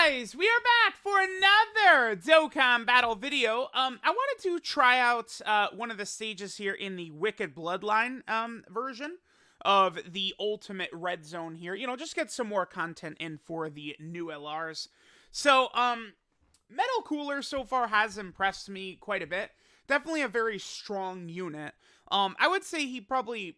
guys, we are back for another Dokkan battle video. I wanted to try out one of the stages here in the Wicked Bloodline version of the Ultimate Red Zone here. You know, just get some more content in for the new LRs. So, Metal Cooler so far has impressed me quite a bit. Definitely a very strong unit. I would say he probably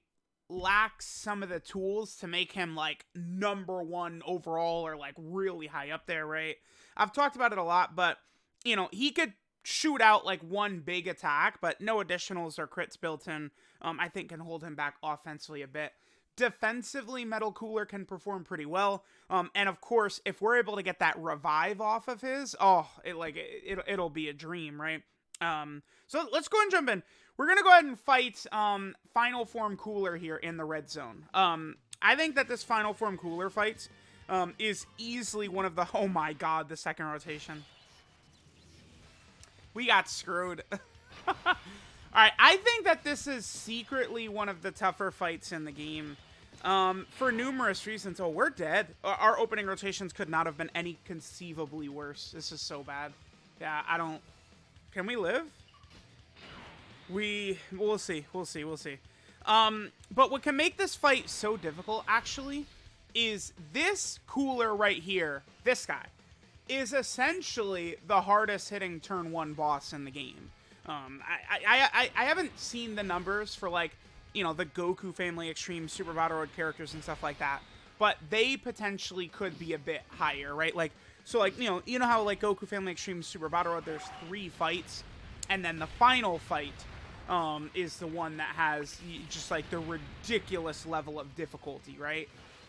lacks some of the tools to make him like #1 overall or like really high up there, right? I've talked about it a lot, but you know, he could shoot out like one big attack, but no additionals or crits built in. I think can hold him back offensively a bit. Defensively, Metal Cooler can perform pretty well. And of course, if we're able to get that revive off of his, it'll be a dream, right? So let's go and jump in. We're going to go ahead and fight Final Form Cooler here in the red zone. I think that this Final Form Cooler fight is easily one of the... Oh my god, the second rotation. We got screwed. Alright, I think that this is secretly one of the tougher fights in the game. For numerous reasons. Oh, we're dead. Our opening rotations could not have been any conceivably worse. This is so bad. Yeah, I don't... Can we live? We'll see. But what can make this fight so difficult, actually, is this Cooler right here, this guy, is essentially the hardest hitting turn 1 boss in the game. I haven't seen the numbers for, like, you know, the Goku Family Extreme Super Battle Road characters and stuff like that, but they potentially could be a bit higher, right? Like, so, like, you know how, like, Goku Family Extreme Super Battle Road, there's 3 fights, and then the final fight is the one that has just like the ridiculous level of difficulty, right?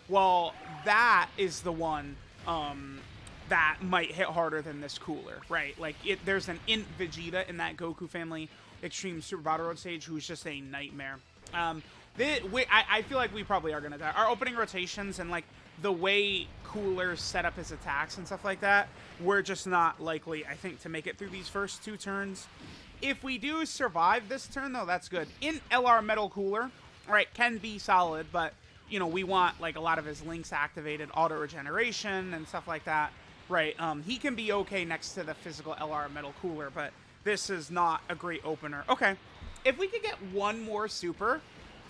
Well, that is the one that might hit harder than this Cooler, right? Like, there's an Int Vegeta in that Goku Family Extreme Super Battle Road stage who's just a nightmare. I feel like we probably are gonna die. Our opening rotations and like the way Cooler set up his attacks and stuff like that, we're just not likely, I think, to make it through these first 2 turns. If we do survive this turn, though, that's good. In LR Metal Cooler, right, can be solid, but, you know, we want, like, a lot of his links activated, auto-regeneration and stuff like that, right? He can be okay next to the physical LR Metal Cooler, but this is not a great opener. Okay, if we could get one more super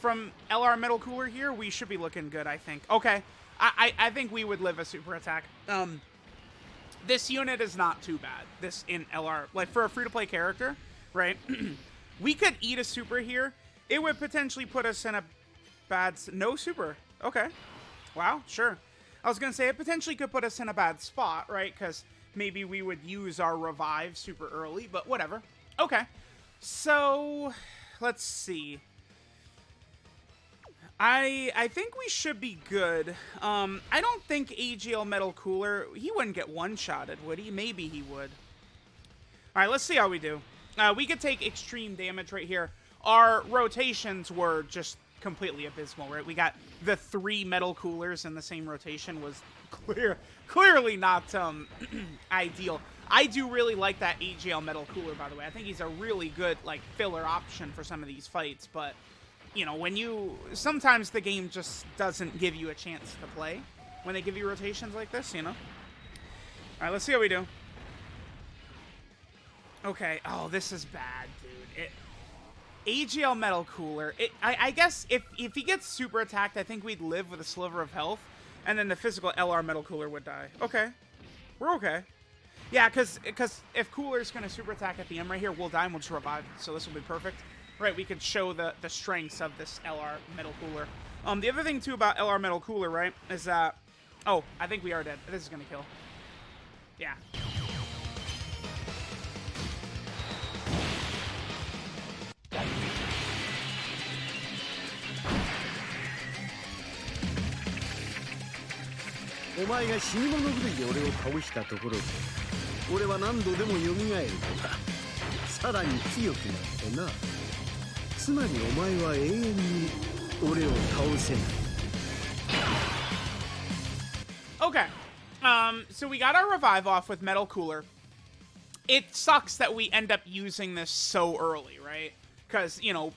from LR Metal Cooler here, we should be looking good, I think. Okay, I think we would live a super attack. This unit is not too bad, this in LR. Like, for a free-to-play character, right? We could eat a super here. It would potentially put us in a bad... No super. Okay. Wow, sure. I was going to say, it potentially could put us in a bad spot, right? Because maybe we would use our revive super early, but whatever. Okay. So, let's see. I think we should be good. I don't think AGL Metal Cooler... He wouldn't get one-shotted, would he? Maybe he would. Alright, let's see how we do. We could take extreme damage right here. Our rotations were just completely abysmal, right? We got the 3 Metal Coolers in the same rotation was clearly not ideal. I do really like that AGL Metal Cooler, by the way. I think he's a really good, like, filler option for some of these fights, but, you know, sometimes the game just doesn't give you a chance to play when they give you rotations like this, you know? Alright, let's see how we do. Okay, oh, this is bad, dude. AGL Metal Cooler. I guess if he gets super attacked, I think we'd live with a sliver of health, and then the physical LR Metal Cooler would die. Okay, we're okay. Yeah, because if Cooler's going to super attack at the end right here, we'll die and we'll just revive, so this will be perfect. Right, we could show the strengths of this LR Metal Cooler. The other thing, too, about LR Metal Cooler, right, is that... Oh, I think we are dead. This is going to kill. Yeah.お前が死に物狂いで俺を倒したところで俺は何度でも蘇るのださらに強くなってなつまりお前は永遠に俺を倒せない Okay, so we got our revive off with Metal Cooler. It sucks that we end up using this so early, right? Because, you know,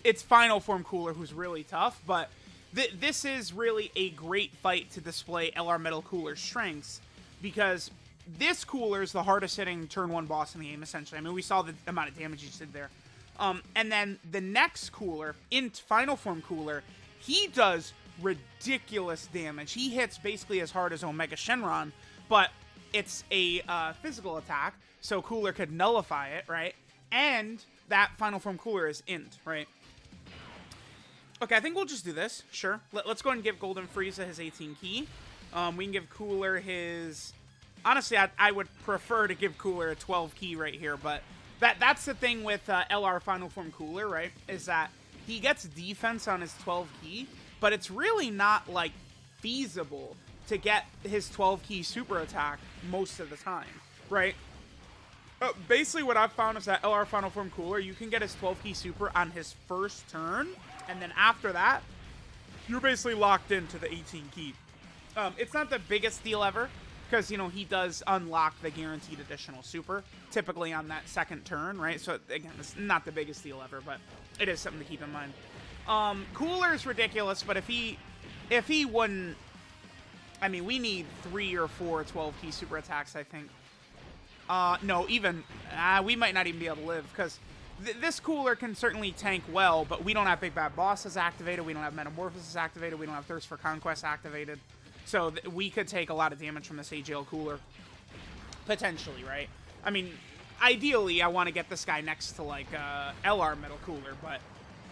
it's Final Form Cooler who's really tough, but this is really a great fight to display LR Metal Cooler's strengths, because this cooler is the hardest hitting turn 1 boss in the game, essentially. I mean, we saw the amount of damage he did there. And then the next cooler, in final form cooler, he does ridiculous damage. He hits basically as hard as Omega Shenron, but it's a physical attack, so cooler could nullify it, right? And that final form cooler is int, right? Okay, I think we'll just do this. Sure. Let's go ahead and give Golden Frieza his 18 key. We can give Cooler his... Honestly, I would prefer to give Cooler a 12 key right here, but that's the thing with LR Final Form Cooler, right? Is that he gets defense on his 12 key, but it's really not, like, feasible to get his 12 key super attack most of the time, right? Basically, what I've found is that LR Final Form Cooler, you can get his 12 key super on his first turn, and then after that, you're basically locked into the 18 key. It's not the biggest deal ever, because, you know, he does unlock the guaranteed additional super, typically on that second turn, right? So, again, it's not the biggest deal ever, but it is something to keep in mind. Cooler is ridiculous, but if he wouldn't... I mean, we need 3 or 4 12 key super attacks, I think. No, even... we might not even be able to live, because... This cooler can certainly tank well, but we don't have Big Bad Bosses activated, we don't have Metamorphosis activated, we don't have Thirst for Conquest activated. So we could take a lot of damage from this AGL cooler. Potentially, right? I mean, ideally, I want to get this guy next to, like, LR Metal Cooler, but,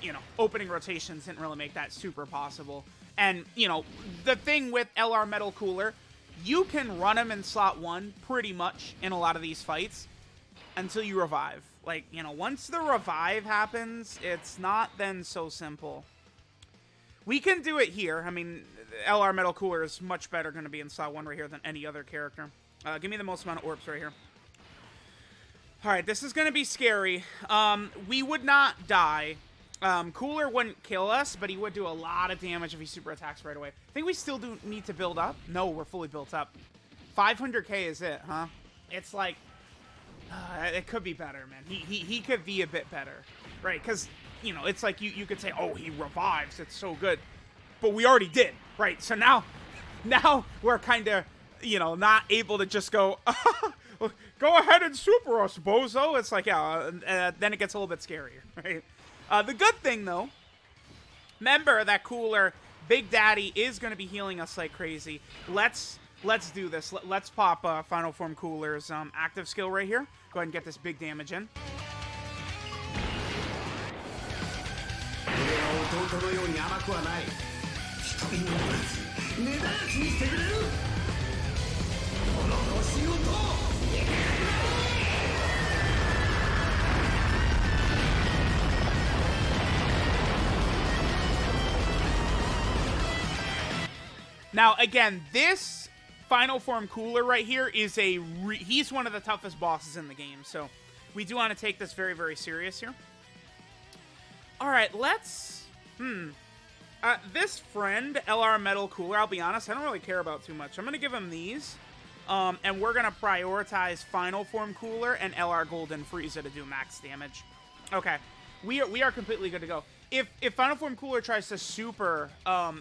you know, opening rotations didn't really make that super possible. And, you know, the thing with LR Metal Cooler, you can run him in slot 1 pretty much in a lot of these fights until you revive. Like, you know, once the revive happens, it's not then so simple. We can do it here. I mean, LR Metal Cooler is much better going to be in slot 1 right here than any other character. Give me the most amount of orbs right here. Alright, this is going to be scary. We would not die. Cooler wouldn't kill us, but he would do a lot of damage if he super attacks right away. I think we still do need to build up. No, we're fully built up. 500k is it, huh? It's like... it could be better, man. He could be a bit better, right? Because, you know, it's like you could say, oh, he revives. It's so good. But we already did, right? So now we're kind of, you know, not able to just go, go ahead and super us, bozo. It's like, yeah, then it gets a little bit scarier, right? The good thing, though, remember that Cooler Big Daddy is going to be healing us like crazy. Let's do this. Let's pop Final Form Cooler's active skill right here. Go ahead and get this big damage in. Now, again, this Final Form Cooler right here is he's one of the toughest bosses in the game, so we do want to take this very, very serious here. Alright, let's... this friend, LR Metal Cooler, I'll be honest, I don't really care about too much. I'm going to give him these, and we're going to prioritize Final Form Cooler and LR Golden Frieza to do max damage. Okay, we are completely good to go. If Final Form Cooler tries to super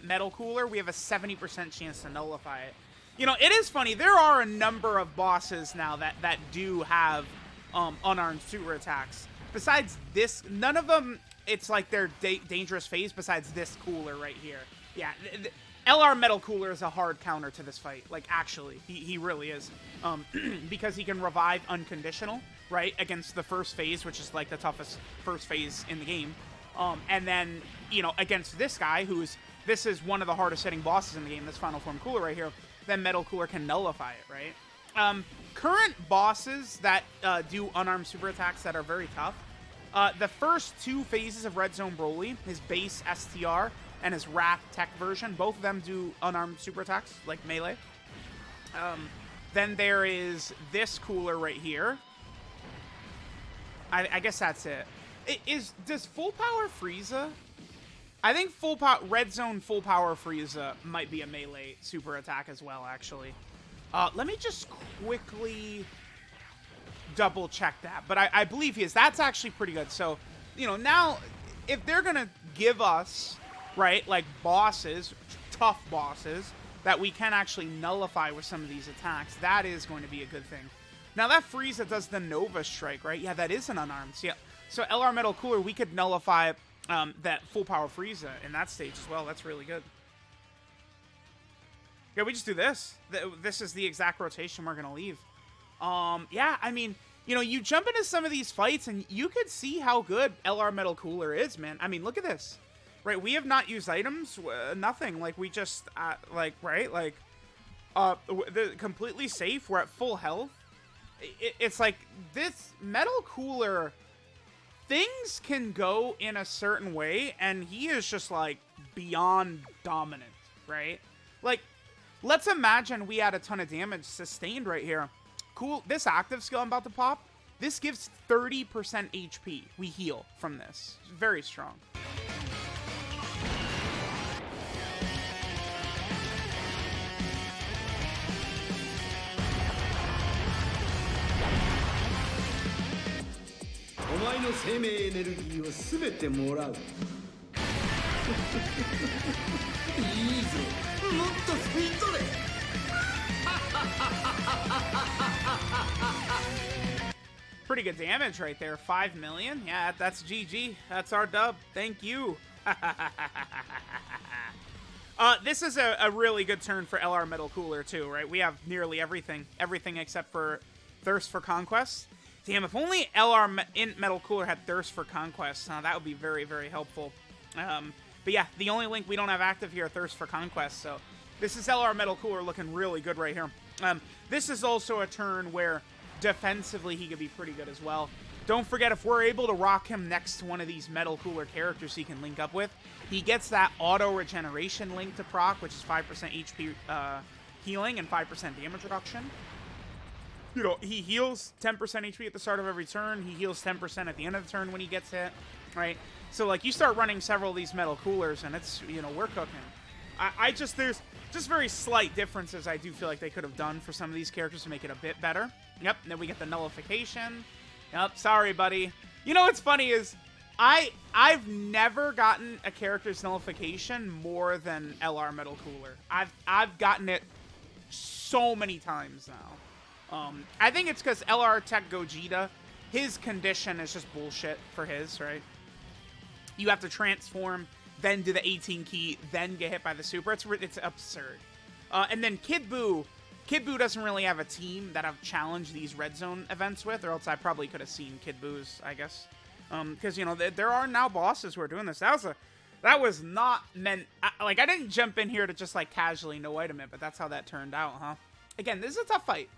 Metal Cooler, we have a 70% chance to nullify it. You know, it is funny. There are a number of bosses now that do have unarmed super attacks. Besides this, none of them, it's like their dangerous phase besides this Cooler right here. Yeah, LR Metal Cooler is a hard counter to this fight. Like, actually, he really is. Because he can revive unconditional, right, against the first phase, which is like the toughest first phase in the game. And then, you know, against this guy, this is one of the hardest hitting bosses in the game, this Final Form Cooler right here, then Metal Cooler can nullify it, right? Current bosses that do unarmed super attacks that are very tough, the first 2 phases of Red Zone Broly, his base STR and his Wrath Tech version, both of them do unarmed super attacks, like melee. Then there is this Cooler right here. I guess that's it. Does Full Power Frieza... I think Red Zone Full Power Frieza might be a melee super attack as well, actually. Let me just quickly double check that. But I believe he is. That's actually pretty good. So, you know, now, if they're going to give us, right, like bosses, tough bosses, that we can actually nullify with some of these attacks. That is going to be a good thing. Now that Frieza does the Nova Strike, right? Yeah, that is an unarmed. So LR Metal Cooler, we could nullify that full power Frieza in that stage as well. That's really good. Yeah, we just do this. This is the exact rotation we're going to leave. Yeah, I mean, you know, you jump into some of these fights and you could see how good LR Metal Cooler is, man. I mean, look at this. Right, we have not used items, nothing. Like, we just, right? Like, completely safe. We're at full health. It's like, this Metal Cooler, things can go in a certain way, and he is just, like, beyond dominant, right? Like, let's imagine we had a ton of damage sustained right here. Cool, this active skill I'm about to pop, this gives 30% HP. We heal from this. Very strong. Pretty good damage right there. 5 million. Yeah, that's GG. That's our dub. Thank you. This is a really good turn for LR Metal Cooler too, right? We have nearly everything. Everything except for Thirst for Conquest. Damn, if only LR Metal Cooler had Thirst for Conquest, that would be very, very helpful. But yeah, the only link we don't have active here, Thirst for Conquest, so this is LR Metal Cooler looking really good right here. This is also a turn where defensively he could be pretty good as well. Don't forget, if we're able to rock him next to one of these Metal Cooler characters he can link up with, he gets that auto regeneration link to proc, which is 5% HP healing and 5% damage reduction. You know, he heals 10% HP at the start of every turn. He heals 10% at the end of the turn when he gets hit, right? So, like, you start running several of these Metal Coolers, and it's, you know, we're cooking. There's just very slight differences I do feel like they could have done for some of these characters to make it a bit better. Yep, and then we get the nullification. Yep, sorry, buddy. You know what's funny is, I've never gotten a character's nullification more than LR Metal Cooler. I've gotten it so many times now. I think it's because LR Tech Gogeta, his condition is just bullshit for his, right? You have to transform, then do the 18 key, then get hit by the super. It's absurd. And then Kid Buu doesn't really have a team that I've challenged these red zone events with, or else I probably could have seen Kid Buu's, I guess. Because, you know, there are now bosses who are doing this. That was not meant, I didn't jump in here to just, like, casually no item it, but that's how that turned out, huh? Again, this is a tough fight.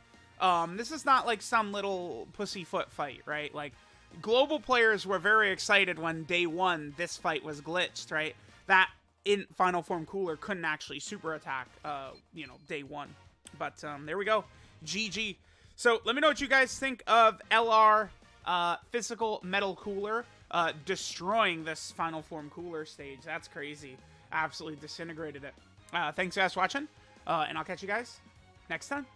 This is not like some little pussyfoot fight, right? Like, global players were very excited when day one this fight was glitched, right? That in Final Form Cooler couldn't actually super attack, you know, day one. But there we go. GG. So let me know what you guys think of LR Physical Metal Cooler destroying this Final Form Cooler stage. That's crazy. Absolutely disintegrated it. Thanks guys for watching, and I'll catch you guys next time.